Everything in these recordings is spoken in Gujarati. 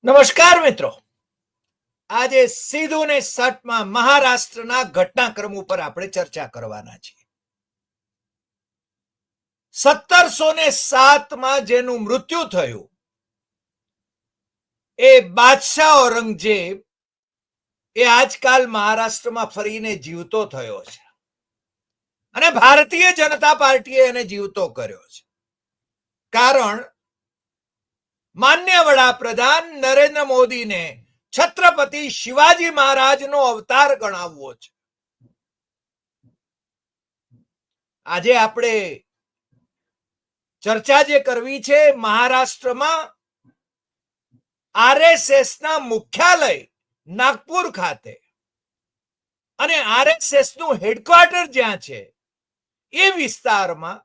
નમસ્કાર મિત્રો, આજે સીધું ને સટમાં મહારાષ્ટ્રના ઘટનાક્રમ ઉપર આપણે ચર્ચા કરવાના છીએ. 1707માં જેનું મૃત્યુ થયું એ બાદશાહ ઔરંગઝેબ એ આજકાલ મહારાષ્ટ્રમાં ફરીને જીવતો થયો છે અને ભારતીય જનતા પાર્ટીએ એને જીવતો કર્યો છે. કારણ માન્ય વડાપ્રધાન નરેન્દ્ર મોદીને છત્રપતિ શિવાજી મહારાજનો અવતાર ગણાવવો છે. આજે આપણે ચર્ચા જે કરવી છે મહારાષ્ટ્રમાં આરએસએસના મુખ્યાલય નાગપુર ખાતે અને આરએસએસ નું હેડક્વાર્ટર જ્યાં છે એ વિસ્તારમાં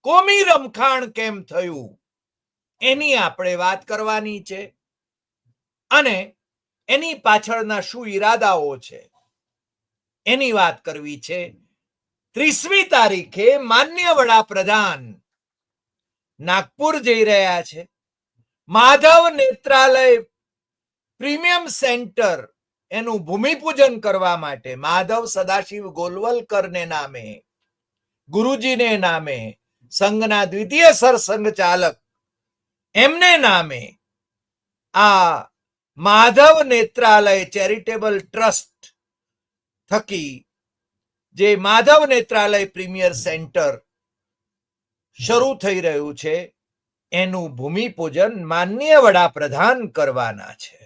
કોમી રમખાણ કેમ થયું એની આપણે વાત કરવાની છે અને એની પાછળના શું ઈરાદાઓ છે એની વાત કરવી છે. 30મી તારીખે માન્ય વડાપ્રધાન નાગપુર જઈ રહ્યા છે. માધવ નેત્રાલય પ્રીમિયમ સેન્ટર એનું ભૂમિપૂજન કરવા માટે માધવ સદાશિવ ગોલવલકરને નામે, ગુરુજીને નામે, સંઘના દ્વિતીય સરસંઘ ચાલક એમને નામે આ માધવ નેત્રાલય ચેરિટેબલ ટ્રસ્ટ થકી જે માધવ નેત્રાલય પ્રીમિયર સેન્ટર શરૂ થઈ રહ્યું છે એનું ભૂમિપૂજન માનનીય વડાપ્રધાન કરવાના છે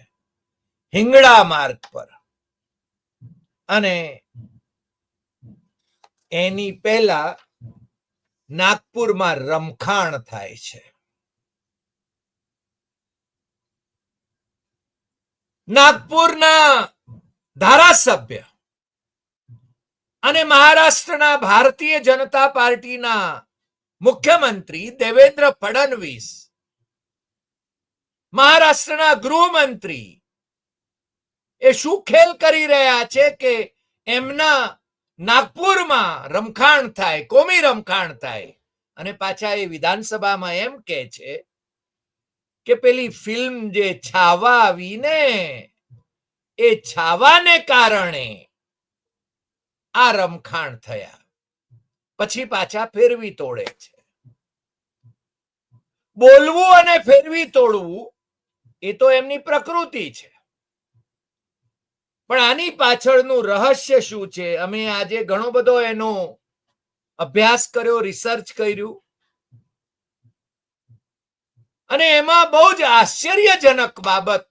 હિંગળા માર્ગ પર. અને એની પહેલા નાગપુરમાં રમખાણ થાય છે. નાગપુરના ધારાસભ્ય અને મહારાષ્ટ્રના ભારતીય જનતા પાર્ટીના મુખ્યમંત્રી દેવેન્દ્ર ફડણવીસ, મહારાષ્ટ્રના ગૃહમંત્રી એ શું ખેલ કરી રહ્યા છે કે એમના નાગપુરમાં રમખાણ થાય, કોમી રમખાણ થાય અને પાછા એ વિધાનસભામાં એમ કે છે કે પેલી ફિલ્મ જે છાવા આવી ને એ છાવાને કારણે આ રમખાણ થયા. પછી પાછા ફેરવી તોડે છે. બોલવું અને ફેરવી તોડવું એ તો એમની પ્રકૃતિ છે, પણ આની પાછળનું રહસ્ય શું છે? અમે આજે ઘણો બધો એનો અભ્યાસ કર્યો, રિસર્ચ કર્યું અને એમાં બહુ જ આશ્ચર્યજનક બાબત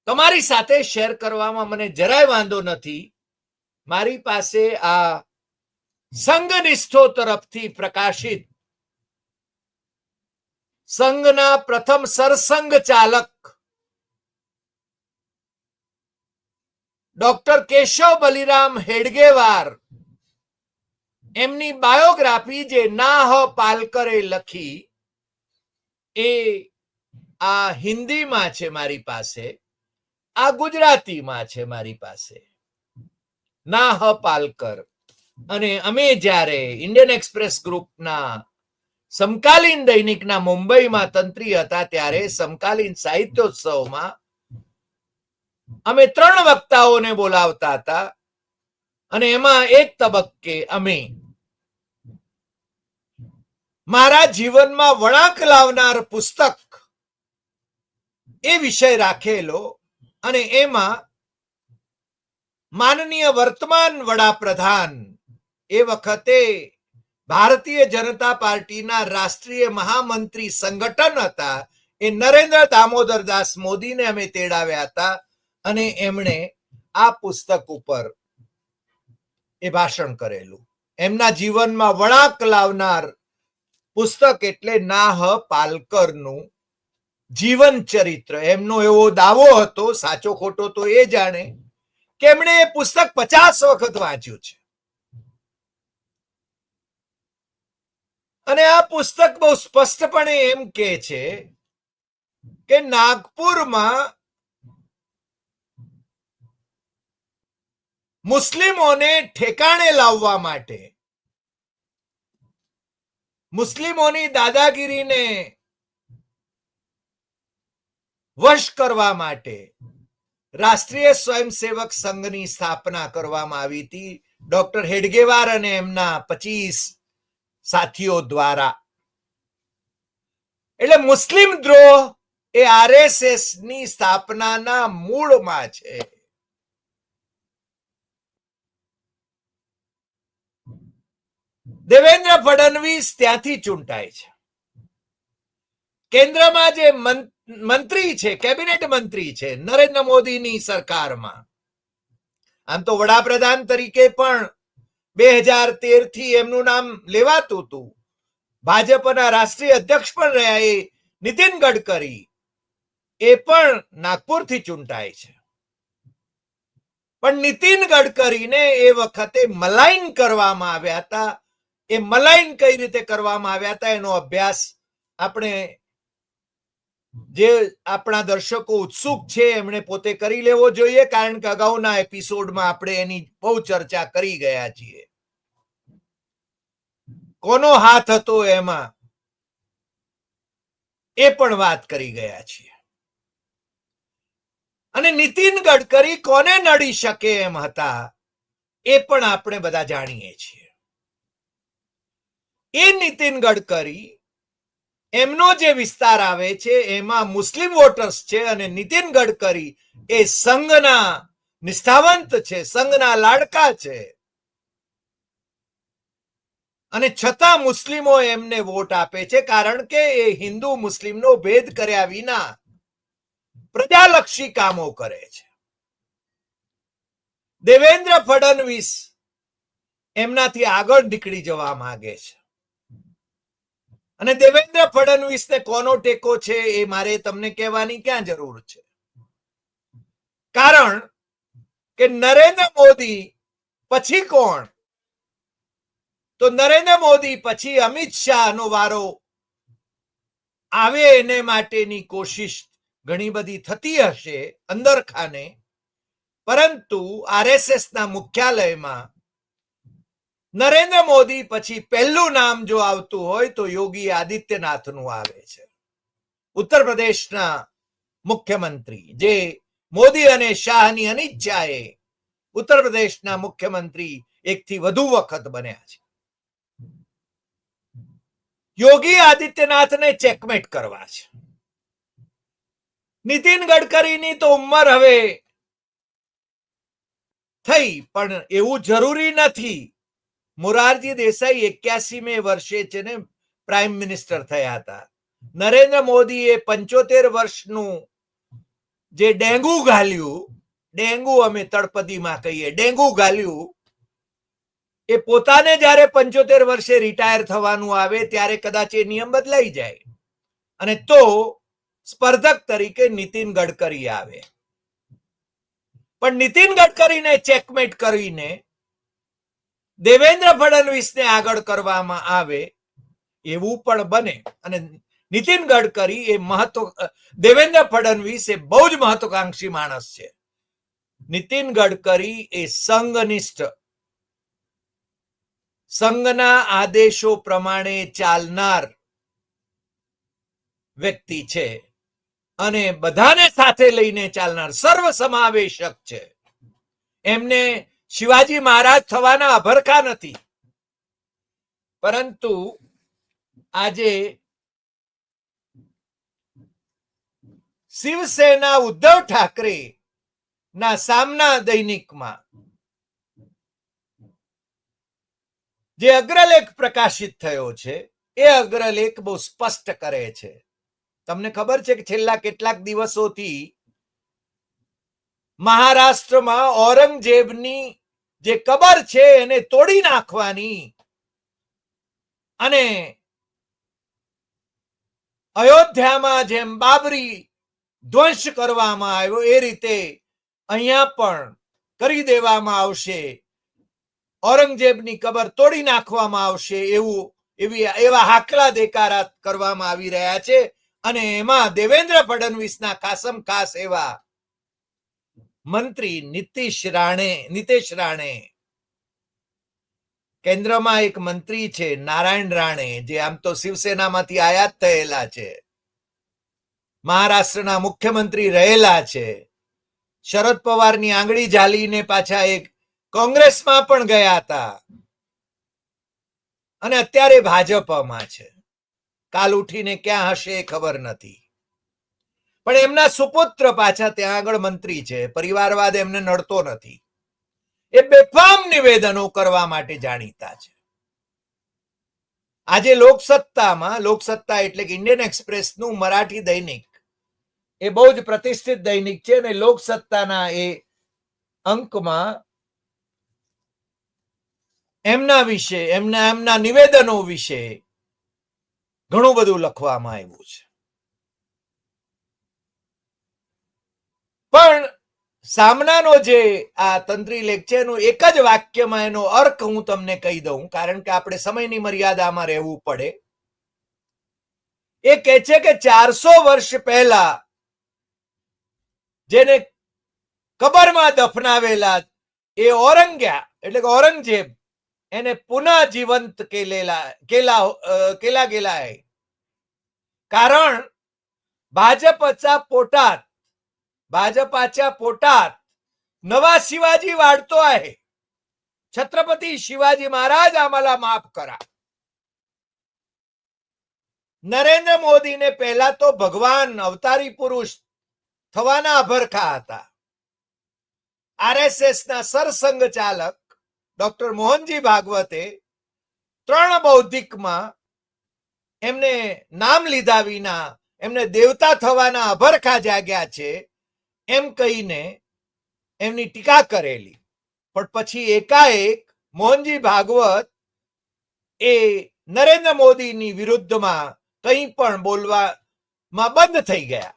તમારી સાથે શેર કરવામાં મને જરાય વાંધો નથી. મારી પાસે આ સંઘનિષ્ઠો તરફથી પ્રકાશિત સંઘના પ્રથમ સરસંઘ ચાલક ડોક્ટર કેશવ બલિરામ હેડગેવાર એમની બાયોગ્રાફી જે નાહ પાલકરે લખી એ આ હિન્દીમાં છે મારી પાસે, આ ગુજરાતીમાં છે મારી પાસે. નાહ પાલકર. અને અમે જ્યારે ઇન્ડિયન એક્સપ્રેસ ગ્રુપના સમકાલીન દૈનિકના મુંબઈમાં તંત્રી હતા ત્યારે સમકાલીન સાહિત્યોત્સવમાં અમે 3 વક્તાઓને બોલાવતા હતા અને એમાં એક તબક્કે અમે મારા જીવનમાં વળાંક લાવનાર પુસ્તક એ વિષય રાખેલો અને એમાં માનનીય વર્તમાન વડાપ્રધાન એ વખતે ભારતીય જનતા પાર્ટીના રાષ્ટ્રીય મહામંત્રી સંગઠન હતા એ નરેન્દ્ર દામોદર દાસ મોદીને અમે તેડાવ્યા હતા અને એમણે આ પુસ્તક ઉપર એ ભાષણ કરેલું. એમના જીવનમાં વળાંક લાવનાર પુસ્તક એટલે નાહ પાલકરનું જીવન ચરિત્ર. એમનો એવો દાવો હતો, સાચો ખોટો તો એ જાણે, કે એમણે એ પુસ્તક 50 વખત વાંચ્યું છે. અને આ પુસ્તક બહુ સ્પષ્ટપણે એમ કે છે કે નાગપુરમાં મુસ્લિમોને ઠેકાણે લાવવા માટે, મુસ્લિમોની દાદાગીરીને વશ કરવા માટે રાષ્ટ્રીય સ્વયંસેવક સંઘની સ્થાપના કરવામાં આવી હતી ડોક્ટર હેડગેવાર અને એમના 25 સાથીઓ દ્વારા. એટલે મુસ્લિમ દ્રોહ એ આરએસએસ ની સ્થાપનાના મૂળમાં છે. દેવેન્દ્ર ફડણવીસ ત્યાંથી ચૂંટાય છે. કેન્દ્રમાં જે મંત્રી છે, કેબિનેટ મંત્રી છે નરેન્દ્ર મોદીની સરકારમાં, આમ તો વડાપ્રધાન તરીકે પણ 2013 થી એમનું નામ લેવાતું હતું. ભાજપના રાષ્ટ્રીય અધ્યક્ષ પણ રહ્યા એ નીતિન ગડકરી, એ પણ નાગપુરથી ચૂંટાય છે. પણ નીતિન ગડકરીને એ વખતે મલાઈન કરવામાં આવ્યા હતા. એ મલાઈન કઈ રીતે કરવામાં આવ્યા હતા એનો અભ્યાસ આપણે, જે આપણા દર્શકો ઉત્સુક છે એમણે પોતે કરી લેવો જોઈએ, કારણ કે અગાઉના એપિસોડમાં આપણે એની બહુ ચર્ચા કરી ગયા છીએ. કોનો હાથ હતો એમાં એ પણ વાત કરી ગયા છીએ. અને નીતિન ગડકરી કોને નડી શકે એમ હતા એ પણ આપણે બધા જાણીએ છીએ. એ નીતિન ગડકરી, એમનો જે વિસ્તાર આવે છે એમાં મુસ્લિમ વોટર્સ છે અને નીતિન ગડકરી એ સંઘના નિષ્ઠાવંત છે, સંઘના લાડકા છે. અને છતાં મુસ્લિમો એમને વોટ આપે છે, કારણ કે એ હિન્દુ મુસ્લિમનો ભેદ કર્યા વિના પ્રજાલક્ષી કામો કરે છે. દેવેન્દ્ર ફડણવીસ એમનાથી આગળ નીકળી જવા માંગે છે. અને દેવેન્દ્ર ફડણવીસને કોનો ટેકો છે એ મારે તમને કહેવાની ક્યાં જરૂર છે, કારણ કે નરેન્દ્ર મોદી પછી કોણ? તો નરેન્દ્ર મોદી પછી અમિત શાહનો વારો આવે એને માટેની કોશિશ ઘણી બધી થતી હશે અંદર ખાને, પરંતુ આરએસએસના મુખ્યાલયમાં નરેન્દ્ર મોદી પછી પહેલું નામ જો આવતું હોય તો યોગી આદિત્યનાથનું આવે છે, ઉત્તર પ્રદેશના મુખ્યમંત્રી, જે મોદી અને શાહની અનિચ્છાએ ઉત્તર પ્રદેશના મુખ્યમંત્રી એકથી વધુ વખત બન્યા છે. યોગી આદિત્યનાથને ચેકમેટ કરવા છે. નીતિન ગડકરીની તો ઉંમર હવે થઈ, પણ એવું જરૂરી નથી. મોરારજી દેસાઈ 81મે વર્ષે છે ને પ્રાઇમ મિનિસ્ટર થયા હતા. નરેન્દ્ર મોદીએ 75 વર્ષનું જે ડેંગુ ઘાલ્યું, ડેંગુ અમે તળપદીમાં કહીએ, ડેંગુ ઘાલ્યું, એ પોતાને જ્યારે 75 વર્ષે રિટાયર થવાનું આવે ત્યારે કદાચ એ નિયમ બદલાઈ જાય અને તો સ્પર્ધક તરીકે નીતિન ગડકરી આવે. પણ નીતિન ગડકરીને ચેકમેટ કરીને દેવેન્દ્ર ફડણવીસને આગળ કરવામાં આવે એવું પણ બને. અને નીતિન ગડકરી એ દેવેન્દ્ર ફડણવીસ એ બહુ જ મહત્વાકાંક્ષી માણસ છે. નીતિન ગડકરી એ સંઘનિષ્ઠ, સંઘના આદેશો પ્રમાણે ચાલનાર વ્યક્તિ છે અને બધાને સાથે લઈને ચાલનાર સર્વસમાવેશક છે. એમને શિવાજી મહારાજ થવાના અભરખા નથી, પરંતુ આજે શિવસેના ઉદ્ધવ ઠાકરે ના સામના દૈનિકમાં જે અગ્રલેખ પ્રકાશિત થયો છે એ અગ્રલેખ બહુ સ્પષ્ટ કરે છે. તમને ખબર છે કે છેલ્લા કેટલાક દિવસોથી મહારાષ્ટ્રમાં ઔરંગઝેબની જે કબર છે એને તોડી નાખવાની અને અયોધ્યામાં જેમ બાબરી ધ્વંસ કરવામાં આવ્યો એ રીતે અહીંયા પણ કરી દેવામાં આવશે, ઔરંગઝેબની કબર તોડી નાખવામાં આવશે, એવા હાકલા દેકારા કરવામાં આવી રહ્યા છે. અને એમાં દેવેન્દ્ર ફડણવીસના ખાસમ ખાસ એવા મંત્રી નીતેશ રાણે, કેન્દ્રમાં એક મંત્રી છે નારાયણ રાણે, જે આમ તો શિવસેનામાંથી આયાત થયેલા છે, મહારાષ્ટ્રના મુખ્યમંત્રી રહેલા છે, શરદ પવારની આંગળી ઝાલીને પાછા એક કોંગ્રેસમાં પણ ગયા હતા અને અત્યારે ભાજપમાં છે. કાલ ઉઠીને ક્યાં હશે એ ખબર નથી, પણ એમના સુપુત્ર પાછા ત્યાં આગળ મંત્રી છે. પરિવારવાદ એમને નડતો નથી. એ બેફામ નિવેદનો કરવા માટે જાણીતા છે. આજે લોકસત્તા એટલે કે ઇન્ડિયન એક્સપ્રેસનું મરાઠી દૈનિક એ બહુ જ પ્રતિષ્ઠિત દૈનિક છે અને લોકસત્તાના એ અંકમાં એમના વિશે, એમના નિવેદનો વિશે ઘણું બધું લખવામાં આવ્યું છે. પણ સામનાનો જે આ તંત્રી લેખ છે એનું એક જ વાક્યમાં એનો અર્થ હું તમને કહી દઉં, કારણ કે આપણે સમયની મર્યાદામાં રહેવું પડે. એ કહે છે કે 400 વર્ષ પહેલા જેને કબરમાં દફનાવેલા એ એટલે કે ઔરંગઝેબ એને પુનઃ જીવંત केला गेला आहे. कारण भाजपाच्या पोटात नवा शिवाजी वाढतो आहे. छत्रपती शिवाजी महाराज आम्हाला माफ करा. નરેન્દ્ર મોદીને પહેલા તો ભગવાન અવતારી પુરુષ થવાના અભરખા હતા. આરએસએસના સરસંઘચાલક ડોક્ટર મોહનજી ભાગવતે 3 બૌદ્ધિકમાં એમને નામ લીધા વિના એમને દેવતા થવાના અભરખા જાગ્યા છે એમ કહીને એમની ટીકા કરેલી. પણ પછી એકાએક મોહનજી ભાગવત એ નરેન્દ્ર મોદીની વિરુદ્ધમાં કંઈ પણ બોલવામાં બંધ થઈ ગયા.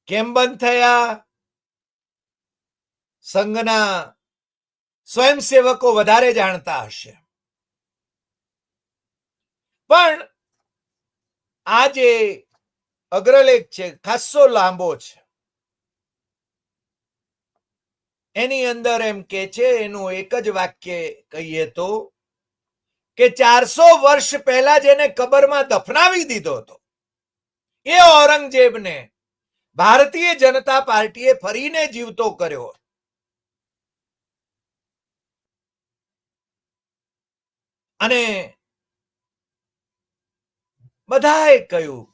કેમ બંધ થયા? સંઘના સ્વયંસેવકો વધારે જાણતા હશે. પણ આ જે અગ્રલેખ છે ખાસો લાંબો છે. એની અંદર એમ કે છે, એનું એક જ વાક્ય કહીએ તો કે 400 વર્ષ પહેલા જેને કબરમાં દફનાવી દીધો હતો એ ઔરંગઝેબને ભારતીય જનતા પાર્ટીએ ફરીને જીવતો કર્યો. અને બધાએ કહ્યું,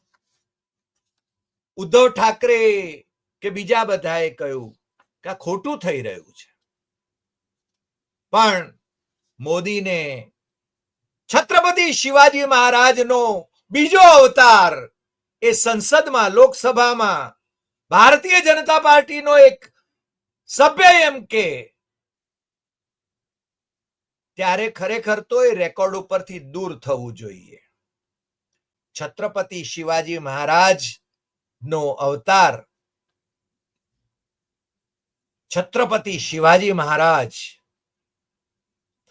ઉદ્ધવ ઠાકરે કે બીજા બધાએ કહ્યું કે આ ખોટું થઈ રહ્યું છે. પણ મોદીને છત્રપતિ શિવાજી મહારાજનો બીજો અવતાર એ સંસદમાં, લોકસભામાં ભારતીય જનતા પાર્ટીનો એક સભ્ય એમ કે ત્યારે ખરેખર તો એ રેકોર્ડ ઉપરથી દૂર થવું જોઈએ. છત્રપતિ શિવાજી મહારાજ નો અવતાર છત્રપતિ શિવાજી મહારાજ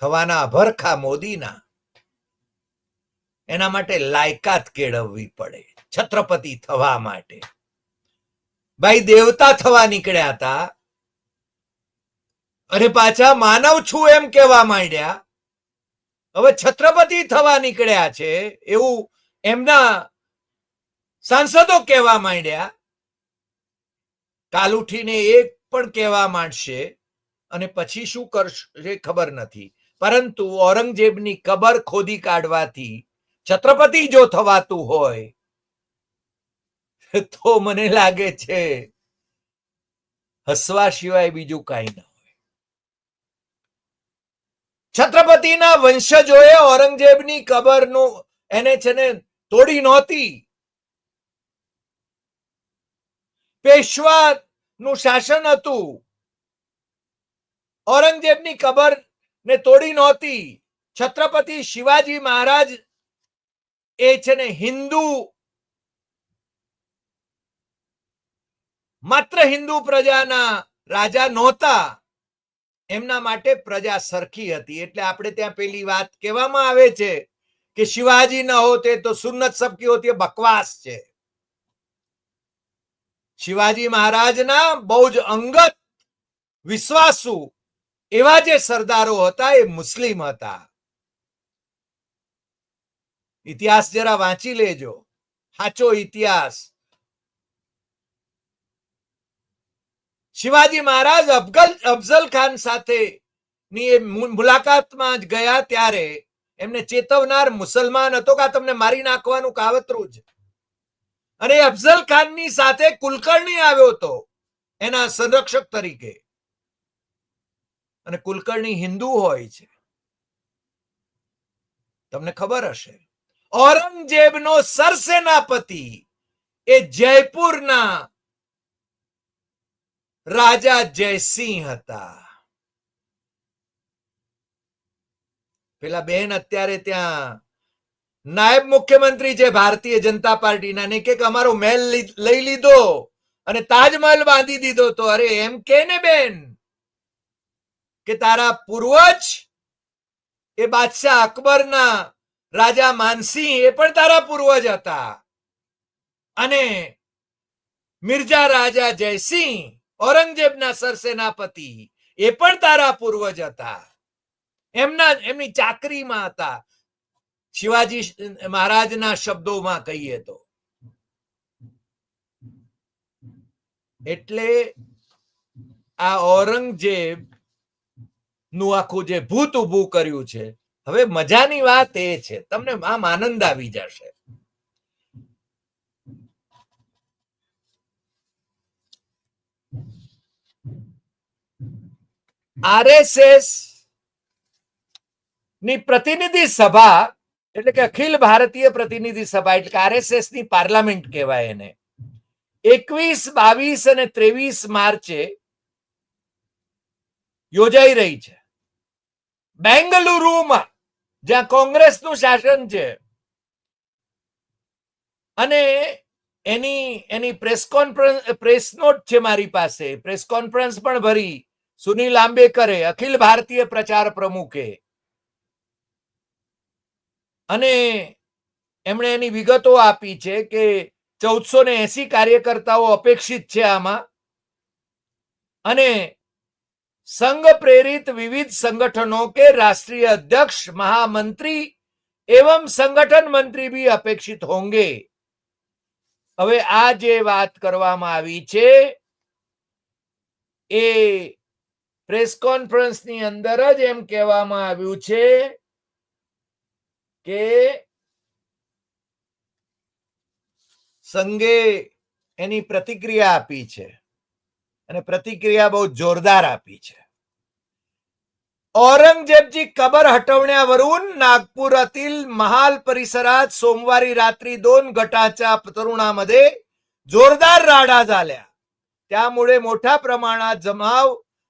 થવાના અભરખા મોદીના, એના માટે લાયકાત કેળવવી પડે. છત્રપતિ થવા માટે ભાઈ દેવતા થવા નીકળ્યા હતા અને પાછા માનવ છું એમ કહેવા માંડ્યા. હવે છત્રપતિ થવા નીકળ્યા છે એવું એમના સાંસદો કહેવા માંડ્યા. કાલ ઉઠીને એક પણ કહેવા માંડશે અને પછી શું કરશે ખબર નથી. પરંતુ ઔરંગઝેબની કબર ખોદી કાઢવાથી છત્રપતિ જો થવાતું હોય તો મને લાગે છે હસવા સિવાય બીજું કાંઈ ન હોય. છત્રપતિના વંશજોએ ઔરંગઝેબની કબરનું એને છે ને તોડી નહોતી. પેશવાનું શાસન હતું. ઔરંગઝેબની કબર ને તોડી નહોતી. છત્રપતિ શિવાજી મહારાજ એ છે ને હિન્દુ, માત્ર હિન્દુ પ્રજાના રાજા નહોતા. એમના માટે પ્રજા સરખી હતી. એટલે આપણે ત્યાં પેલી વાત કહેવામાં આવે છે કે શિવાજી ન હોતે તો સુન્નત સબકી હોતી, બકવાસ છે. શિવાજી મહારાજના બહુ જ અંગત વિશ્વાસુ એવા જે સરદારો હતા એ મુસ્લિમ હતા. ઇતિહાસ જરા વાંચી લેજો, સાચો ઇતિહાસ. શિવાજી મહારાજ અફઝલ ખાન સાથે ની મુલાકાતમાં જ ગયા ત્યારે એમને ચેતવનાર મુસલમાન હતો કે તમને મારી નાખવાનું કાવતરું છે. અને અફઝલ ખાનની સાથે કુલકર્ણી આવ્યો હતો એના સંરક્ષક તરીકે. અને કુલકર્ણી હિન્દુ હોય છે, તમને ખબર હશે. ઔરંગઝેબનો સરસેનાપતિ એ જયપુરના રાજા જયસિંહ હતા. પેલા બેન અત્યારે ત્યાં નાયબ મુખ્યમંત્રી છે ભારતીય જનતા પાર્ટીના, ને કે અમારો મહેલ લઈ લીધો અને તાજમહેલ બાંધી દીધો. તો અરે એમ કે ને બેન કે તારા પૂર્વજ એ બાદશાહ અકબરના રાજા માનસિંહ એ પણ તારા પૂર્વજ હતા, અને મિર્ઝા રાજા જયસિંહ ઔરંગઝેબના સરસેનાપતિ એ પણ તારા પૂર્વજ હતા, એમની ચાકરીમાં હતા. શિવાજી મહારાજના શબ્દોમાં કહીએ તો. એટલે આ ઔરંગઝેબ નું આખું જે ભૂત ઉભું કર્યું છે. હવે મજાની વાત એ છે, તમને આમ આનંદ આવી જશે. આરએસએસ ની પ્રતિનિધિ સભા એટલે કે અખિલ ભારતીય પ્રતિનિધિ સભા એટલે આરએસએસ ની પાર્લામેન્ટ કહેવાય એને, 21, 22 અને 23 માર્ચે યોજાઈ રહી છે બેંગલુરુમાં, જ્યાં કોંગ્રેસનું શાસન છે. અને એની પ્રેસ નોટ છે મારી પાસે. પ્રેસ કોન્ફરન્સ પણ ભરી સુનિલ આંબેકરે, અખિલ ભારતીય પ્રચાર પ્રમુખે, અને એમણે એની વિગતો આપી છે કે 1480 કાર્યકર્તાઓ અપેક્ષિત છે આમાં, અને संघ प्रेरित विविध संगठनों के राष्ट्रीय अध्यक्ष, महामंत्री एवं संगठन मंत्री भी अपेक्षित होंगे. હવે આ જે વાત કરવામાં આવી છે એ પ્રેસ કોન્ફરન્સની અંદર જ એમ કહેવામાં આવ્યું છે કે સંઘે એની પ્રતિક્રિયા આપી છે, અને પ્રતિક્रिया બહુ જોરदार આપી છે. औरंगजेबची कबर हटवण्यावरून नागपुरातील महाल परिसरात सोमवारी रात्री 2 गटाच्या तरुणांमध्ये जोरदार राडा झाल्या. त्यामुळे मोठ्या प्रमाणात जमाव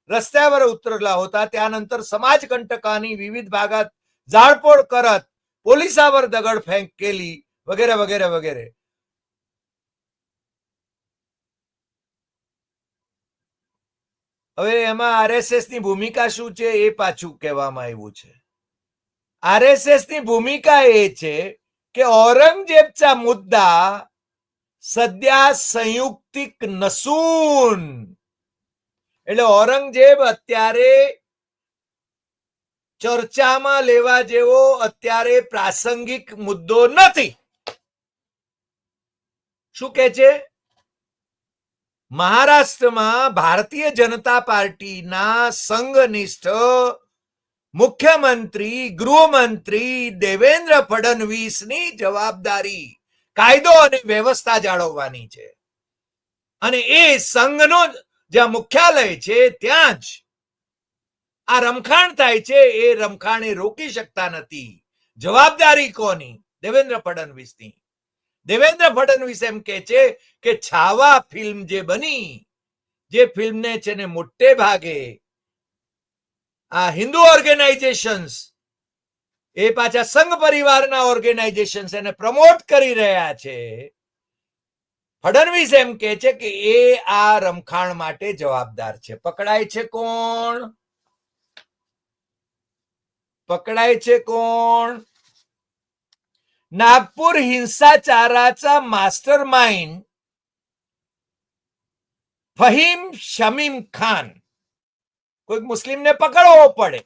रस्त्यावर उतरला होता. त्यानंतर समाजकंटकांनी विविध भागात जाळपोळ करत पोलिसांवर दगडफेक केली वगैरे वगैरे वगैरे. હવે એમાં આરએસએસ ની ભૂમિકા શું છે એ પાછું કહેવામાં આવ્યું છે. આરએસએસ ની ભૂમિકા એ છે કે औरंगजेबचा मुद्दा सध्या संयुक्तिक नसून, એટલે औरंगजेब અત્યારે ચર્ચામાં લેવા જેવો અત્યારે પ્રાસંગિક મુદ્દો નથી. શું કે છે? મહારાષ્ટ્રમાં ભારતીય જનતા પાર્ટીના સંઘનિષ્ઠ મુખ્યમંત્રી ગૃહમંત્રી દેવેન્દ્ર ફડણવીસની જવાબદારી કાયદો અને વ્યવસ્થા જાળવવાની છે. અને એ સંઘનો જ્યાં મુખ્યાલય છે ત્યાં જ આ રમખાણ થાય છે. એ રમખાણ એ રોકી શકતા નથી. જવાબદારી કોની? દેવેન્દ્ર ફડણવીસની. દેવેન્દ્ર ફડણવીસ એમ કે છે કે છાવા ફિલ્મ જે બની, જે ફિલ્મને છે ને મોટે ભાગે આ હિન્દુ ઓર્ગેનાઇઝેશન્સ, એ પાછા સંઘ પરિવારના ઓર્ગેનાઇઝેશન્સ એને પ્રમોટ કરી રહ્યા છે. ફડણવીસ એમ કે છે કે એ આ રમખાણ માટે જવાબદાર છે. પકડાય છે કોણ? પકડાય છે કોણ? नागपूर हिंसाचाराचा मास्टर माइंड फहीम शमीम खान. कोई मुस्लिम ने पकड़વો પડે.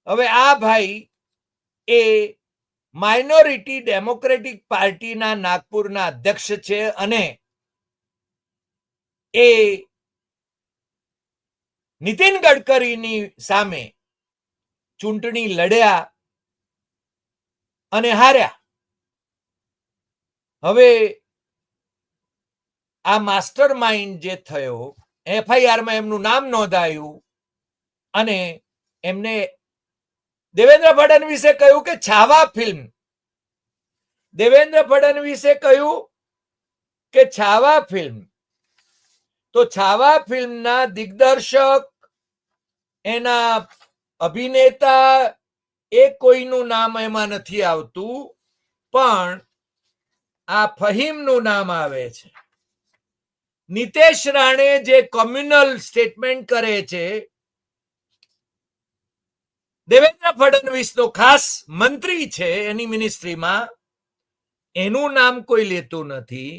હવે આ ભાઈ એ માઇનોરિટી ડેમોક્રેટિક પાર્ટીના નાગપુરના અધ્યક્ષ છે અને એ નીતિન ગડકરીની સામે ચૂંટણી લડ્યા અને હાર્યા. હવે આ માસ્ટર માઇન્ડ જે થયો, એફઆઈઆરમાં એમનું નામ નોંધાયું અને એમને દેવેન્દ્ર ફડણવીસે કહ્યું કે છાવા ફિલ્મ, દેવેન્દ્ર ફડણવીસે કહ્યું કે છાવા ફિલ્મ, તો છાવા ફિલ્મના દિગ્દર્શક, એના અભિનેતા, એ કોઈનું નામ એમાં નથી આવતું, પણ આ ફહીમનું નામ આવે છે. નિતેશ રાણે જે કોમ્યુનલ સ્ટેટમેન્ટ કરે છે, દેવેન્દ્ર ફડણવીસનો ખાસ મંત્રી છે એની મિનિસ્ટ્રીમાં, એનું નામ કોઈ લેતું નથી,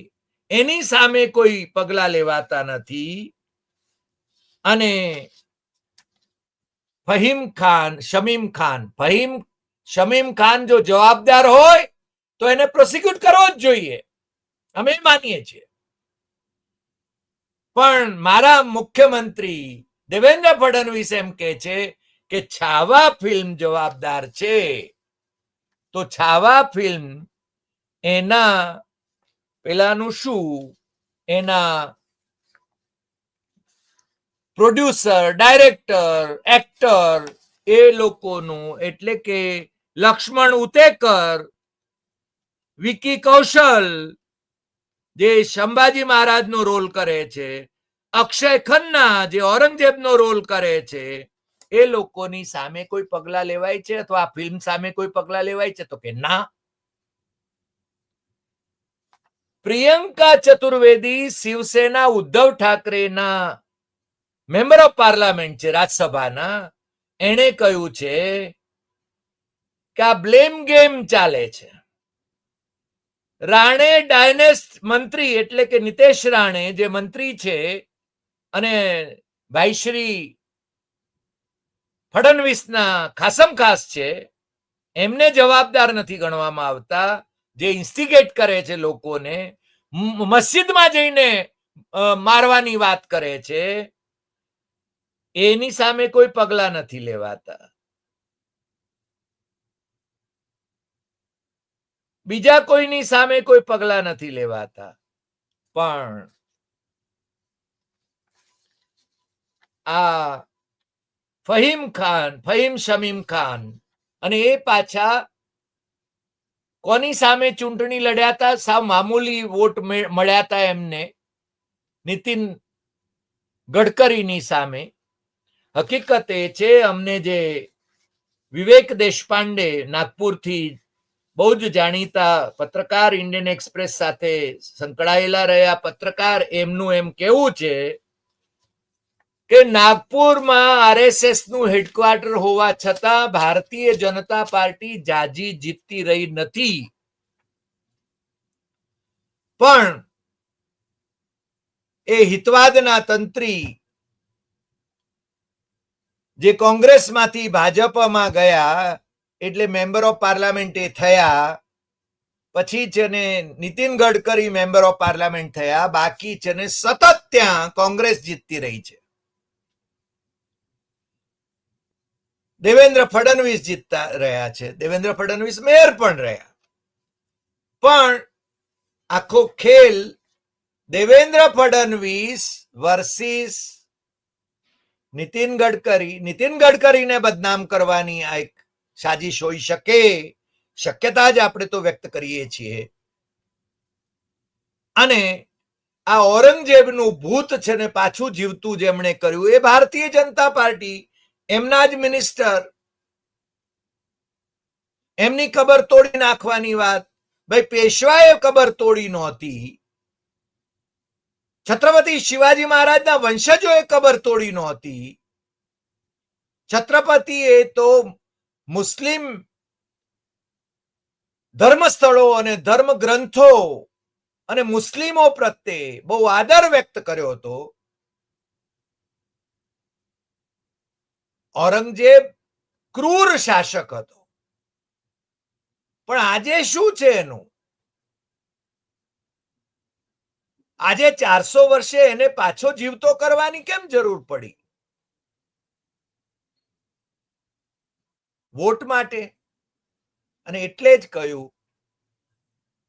એની સામે કોઈ પગલા લેવાતા નથી. અને શમીમ ખાન જો જવાબદાર હોય તો એને પ્રોસિક્યુટ કરવો જ જોઈએ, અમે માનીએ છીએ. પણ મારા મુખ્યમંત્રી દેવેન્દ્ર ફડણવીસ એમ કે છે કે છાવા ફિલ્મ જવાબદાર છે. તો છાવા ફિલ્મ એના પેલાનું શું, એના પ્રોડ્યુસર, ડાયરેક્ટર, એક્ટર, એ લોકોનું, એટલે કે લક્ષ્મણ ઉતેકર, વિકી કૌશલ જે સંભાજી મહારાજનો રોલ કરે છે, અક્ષય ખન્ના જે ઔરંગઝેબનો રોલ કરે છે, એ લોકોની સામે કોઈ પગલા લેવાય છે અથવા આ ફિલ્મ સામે કોઈ પગલા લેવાય છે? તો કે ના. પ્રિયંકા ચતુર્વેદી શિવસેના ઉદ્ધવ ઠાકરેના મેમ્બર ઓફ પાર્લામેન્ટ છે રાજ્યસભાના, એણે કહ્યું છે કે આ બ્લેમ ગેમ ચાલે છે. રાણે ડાયનેસ્ટ મંત્રી એટલે કે નિતેશ રાણે જે મંત્રી છે અને ભાઈ શ્રી ફડણવીસના ખાસમ ખાસ છે, એમને જવાબદાર નથી ગણવામાં આવતા. જે ઇન્સ્ટિગેટ કરે છે લોકોને, મસ્જિદમાં જઈને મારવાની વાત કરે છે, એની સામે કોઈ પગલા નથી લેવાતા. બીજા કોઈની સામે કોઈ પગલા નથી લેવાતા. પણ આ ફહીમ શમીમ ખાન, અને એ પાછા કોની સામે ચૂંટણી લડ્યા હતા? સાવ મામૂલી વોટ મળ્યા હતા એમને, નીતિન ગડકરીની સામે. હકીકત એ છે, અમને જે વિવેક દેશપાંડે નાગપુરથી બહુ જ જાણીતા પત્રકાર, ઇન્ડિયન એક્સપ્રેસ સાથે સંકળાયેલા રહ્યા પત્રકાર, એમનું એમ કેવું છે કે નાગપુરમાં આરએસએસ નું હેડક્વાર્ટર હોવા છતાં ભારતીય જનતા પાર્ટી જાજી જીતતી રહી નથી. પણ એ હિતવાદના તંત્રી જે કોંગ્રેસમાંથી ભાજપમાં ગયા, એટલે મેમ્બર ઓફ પાર્લામેન્ટ એ થયા, પછી છે ને Nitin Gadkari member of parliament થયા, બાકી છે ને સતત ત્યાં કોંગ્રેસ જીતતી રહી છે. દેવેન્દ્ર ફડણવીસ જીતતા રહ્યા છે, દેવેન્દ્ર ફડણવીસ મેયર પણ રહ્યા. પણ આખો ખેલ દેવેન્દ્ર ફડણવીસ વર્સિસ નીતિન ગડકરીને બદનામ કરવાની આ એક સાજિશ હોઈ શકે, શક્યતા જ આપણે તો વ્યક્ત કરીએ છીએ. અને આ ઔરંગઝેબનું ભૂત છે ને પાછું જીવતું જેમણે કર્યું, એ ભારતીય જનતા પાર્ટી, એમના જ મિનિસ્ટર, એમની કબર તોડી નાખવાની વાત. ભાઈ, પેશવાએ કબર તોડી નહોતી, છત્રપતિ શિવાજી મહારાજના વંશજોએ કબર તોડી નહોતી. છત્રપતિએ તો મુસ્લિમ ધર્મસ્થળો અને ધર્મ ગ્રંથો અને મુસ્લિમો પ્રત્યે બહુ આદર વ્યક્ત કર્યો હતો. ઔરંગઝેબ ક્રૂર શાસક હતો, પણ આજે શું છે એનું? આજે 400 વર્ષે એને પાછો જીવતો કરવાની કેમ જરૂર પડી? વોટ માટે. અને એટલે જ કહ્યું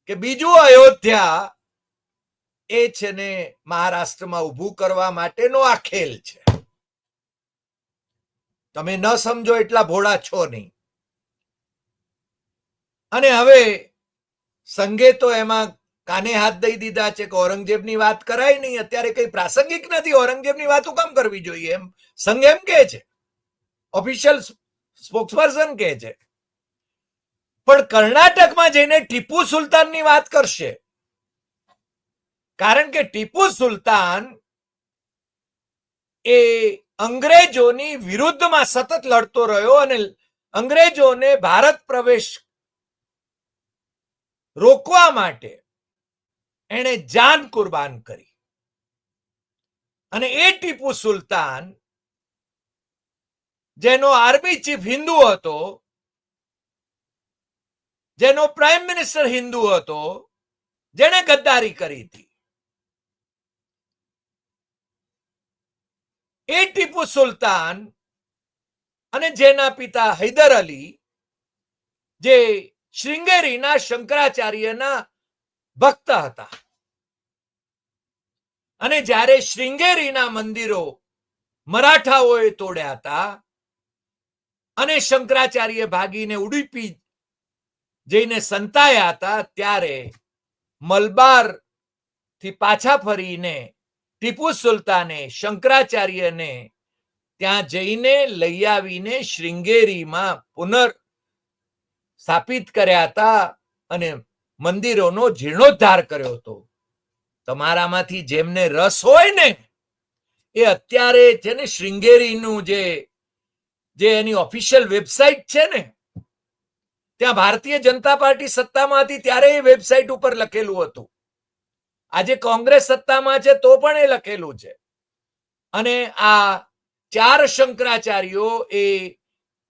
કે બીજું અયોધ્યા એ છે ને મહારાષ્ટ્રમાં ઊભું કરવા માટેનો આ ખેલ છે. તમે ન સમજો એટલા ભોળા છો નહીં. અને હવે સંઘે તો એમાં કાને હાથ દઈ દીધા છે કે ઔરંગઝેબની વાત કરાય નહીં, અત્યારે કઈ પ્રાસંગિક નથી, ઔરંગઝેબની વાતો કેમ કરવી જોઈએ એમ સંઘ એમ કે છે, ઓફિશિયલ સ્પોક્સપર્સન કે છે. પણ કર્ણાટકમાં જઈને ટીપુ સુલતાનની વાત કરશે, કારણ કે ટીપુ સુલતાન એ અંગ્રેજોની વિરુદ્ધમાં સતત લડતો રહ્યો અને અંગ્રેજોને ભારત પ્રવેશ રોકવા માટે એણે જાન કુરબાન કરી. અને એ ટીપુ સુલતાન જેનો આર્મી ચીફ હિન્દુ હતો, જેનો પ્રાઇમ મિનિસ્ટર હિન્દુ હતો, જેણે ગદ્દારી કરી હતી, એ ટીપુ સુલતાન અને જેના પિતા હૈદર અલી, જે શ્રીંગેરીના શંકરાચાર્યના ભક્ત હતા, અને જ્યારે શ્રીંગેરીના મંદિરો મરાઠાઓએ તોડ્યા હતા અને શંકરાચાર્ય ભાગીને ઉડુપી જઈને સંતાયા હતા, ત્યારે મલબાર થી પાછા ફરીને ટીપુ સુલતાને શંકરાચાર્યને ત્યાં જઈને લઈ આવીને શ્રીંગેરીમાં પુનર સ્થાપિત કર્યા હતા અને મંદિરોનો જીર્ણોદ્ધાર કર્યો હતો. તમારામાંથી જેમને રસ હોય ને એ અત્યારે છે ને શ્રીંગેરીનું જે એની ઓફિશિયલ વેબસાઇટ છે ને, ત્યાં ભારતીય જનતા પાર્ટી સત્તામાં હતી ત્યારે એ વેબસાઇટ ઉપર લખેલું હતું. આજે કોંગ્રેસ સત્તામાં છે તો પણ એ લખેલું છે. અને આ 4 શંકરાચાર્યો એ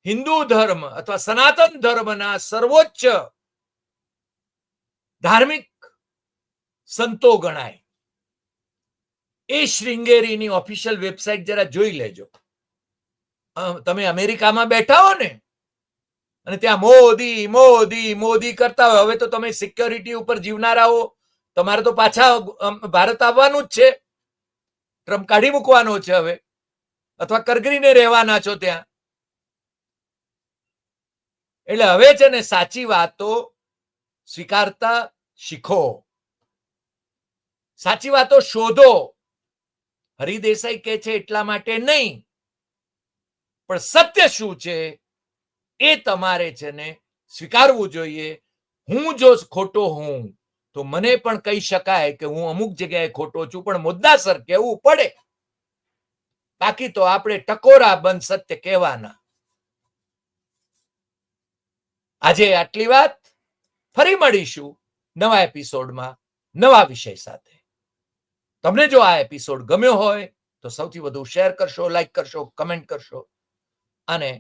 હિન્દુ ધર્મ અથવા સનાતન ધર્મના સર્વોચ્ચ ધાર્મિક સંતો ગણાય. એ શ્રીંગેરીની ઓફિશિયલ વેબસાઇટ જરા જોઈ લેજો. તમે અમેરિકામાં બેઠા હો ને અને ત્યાં મોદી મોદી મોદી કરતા હોય, હવે તો તમે સિક્યોરિટી ઉપર જીવનારાઓ, તમારે તો પાછા ભારત આવવાનું જ છે, ટ્રમ્પ કાઢી મૂકવાનો છે હવે, અથવા કરગરીને રહેવાના છો ત્યાં. એટલે હવે છે ને સાચી વાતો સ્વીકારતા શીખો, સાચી વાતો શોધો. હરિદેસાઈ કે છે એટલા માટે નહીં, પણ સત્ય શું છે એ તમારે છે ને સ્વીકારવું જોઈએ. હું જો ખોટો હું તો મને પણ કહી શકાય કે હું અમુક જગ્યાએ ખોટો છું, પણ મુદ્દાસર કહેવું પડે. બાકી તો આપણે ટકોરા બંધ સત્ય કહેવાના. આજે આટલી વાત. ફરી મળીશું નવા એપિસોડમાં નવા વિષય સાથે. તમને જો આ એપિસોડ ગમ્યો હોય તો સૌથી વધુ શેર કરશો, લાઈક કરશો, કમેન્ટ કરશો, અને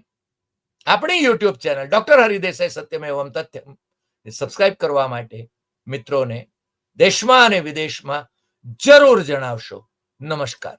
આપણી YouTube channel doctor Hari Desai Satyamevam Tathyam subscribe કરવા માટે મિત્રોને દેશમાં અને વિદેશમાં જરૂર જણાવશો. નમસ્કાર.